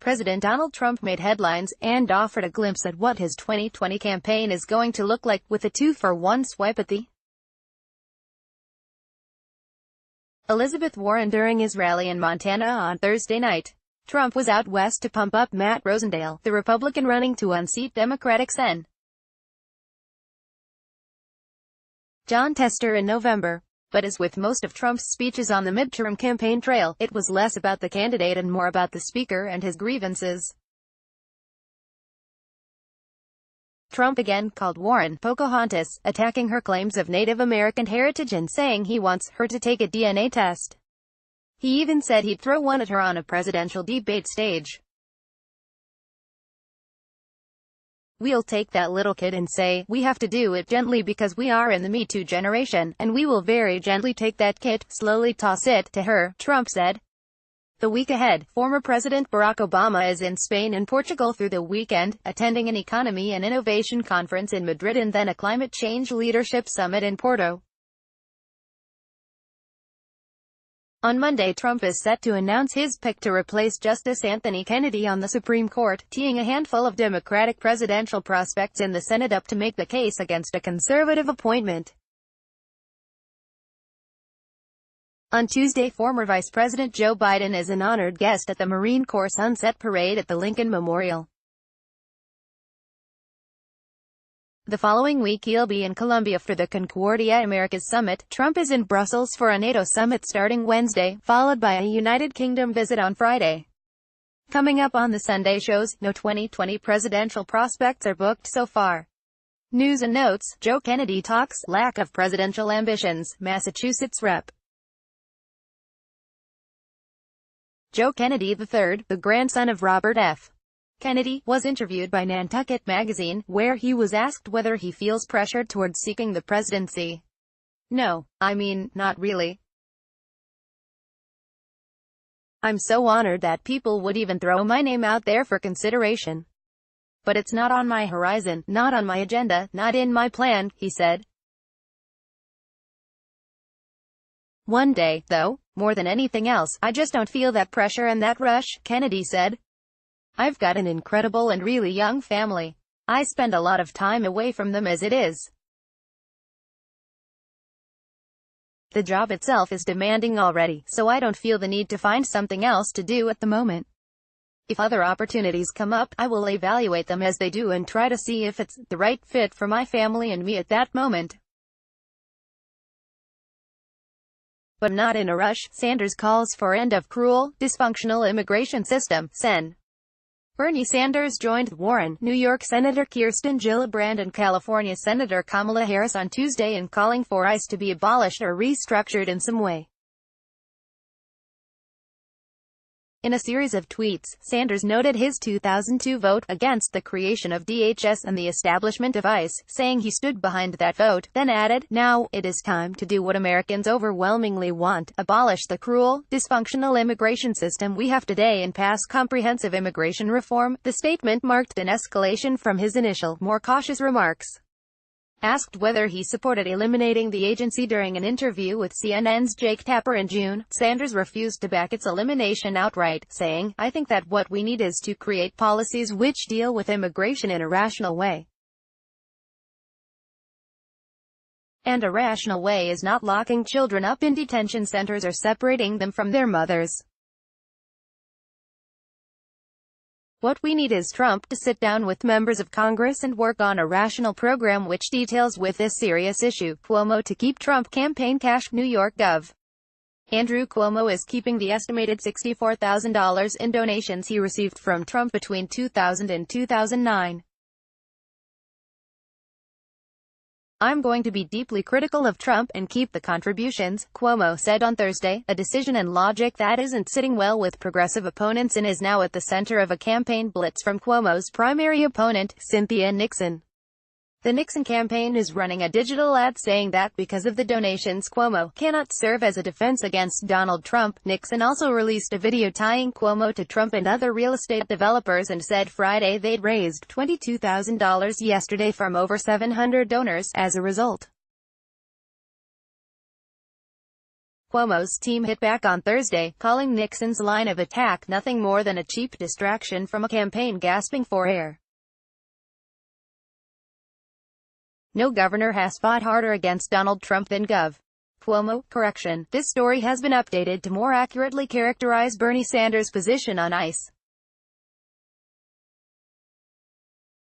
President Donald Trump made headlines and offered a glimpse at what his 2020 campaign is going to look like, with a 2-for-1 swipe at the Elizabeth Warren during his rally in Montana on Thursday night. Trump was out west to pump up Matt Rosendale, the Republican running to unseat Democratic Sen. Jon Tester in November. But as with most of Trump's speeches on the midterm campaign trail, it was less about the candidate and more about the speaker and his grievances. Trump again called Warren Pocahontas, attacking her claims of Native American heritage and saying he wants her to take a DNA test. He even said he'd throw one at her on a presidential debate stage. "We'll take that little kid and say, we have to do it gently because we are in the Me Too generation, and we will very gently take that kid, slowly toss it to her," Trump said. The week ahead, former President Barack Obama is in Spain and Portugal through the weekend, attending an economy and innovation conference in Madrid and then a climate change leadership summit in Porto. On Monday, Trump is set to announce his pick to replace Justice Anthony Kennedy on the Supreme Court, teeing a handful of Democratic presidential prospects in the Senate up to make the case against a conservative appointment. On Tuesday, former Vice President Joe Biden is an honored guest at the Marine Corps Sunset Parade at the Lincoln Memorial. The following week he'll be in Colombia for the Concordia Americas Summit. Trump is in Brussels for a NATO summit starting Wednesday, followed by a United Kingdom visit on Friday. Coming up on the Sunday shows, no 2020 presidential prospects are booked so far. News and notes: Joe Kennedy talks lack of presidential ambitions, Massachusetts Rep. Joe Kennedy III, the grandson of Robert F. Kennedy, was interviewed by Nantucket magazine, where he was asked whether he feels pressured towards seeking the presidency. "No, I mean, not really. I'm so honored that people would even throw my name out there for consideration. But it's not on my horizon, not on my agenda, not in my plan," he said. "One day, though, more than anything else, I just don't feel that pressure and that rush," Kennedy said. "I've got an incredible and really young family. I spend a lot of time away from them as it is. The job itself is demanding already, so I don't feel the need to find something else to do at the moment. If other opportunities come up, I will evaluate them as they do and try to see if it's the right fit for my family and me at that moment. But not in a rush." Sanders calls for end of cruel, dysfunctional immigration system, Sen. Bernie Sanders joined Warren, New York Senator Kirsten Gillibrand and California Senator Kamala Harris on Tuesday in calling for ICE to be abolished or restructured in some way. In a series of tweets, Sanders noted his 2002 vote against the creation of DHS and the establishment of ICE, saying he stood behind that vote, then added, "Now, it is time to do what Americans overwhelmingly want, abolish the cruel, dysfunctional immigration system we have today and pass comprehensive immigration reform." The statement marked an escalation from his initial, more cautious remarks. Asked whether he supported eliminating the agency during an interview with CNN's Jake Tapper in June, Sanders refused to back its elimination outright, saying, "I think that what we need is to create policies which deal with immigration in a rational way. And a rational way is not locking children up in detention centers or separating them from their mothers. What we need is Trump to sit down with members of Congress and work on a rational program which details with this serious issue." Cuomo to keep Trump campaign cash. New York Gov. Andrew Cuomo is keeping the estimated $64,000 in donations he received from Trump between 2000 and 2009. "I'm going to be deeply critical of Trump and keep the contributions," Cuomo said on Thursday, a decision and logic that isn't sitting well with progressive opponents and is now at the center of a campaign blitz from Cuomo's primary opponent, Cynthia Nixon. The Nixon campaign is running a digital ad saying that because of the donations, Cuomo cannot serve as a defense against Donald Trump. Nixon also released a video tying Cuomo to Trump and other real estate developers and said Friday they'd raised $22,000 yesterday from over 700 donors as a result. Cuomo's team hit back on Thursday, calling Nixon's line of attack nothing more than a cheap distraction from a campaign gasping for air. No governor has fought harder against Donald Trump than Gov. Cuomo. Correction. This story has been updated to more accurately characterize Bernie Sanders' position on ICE.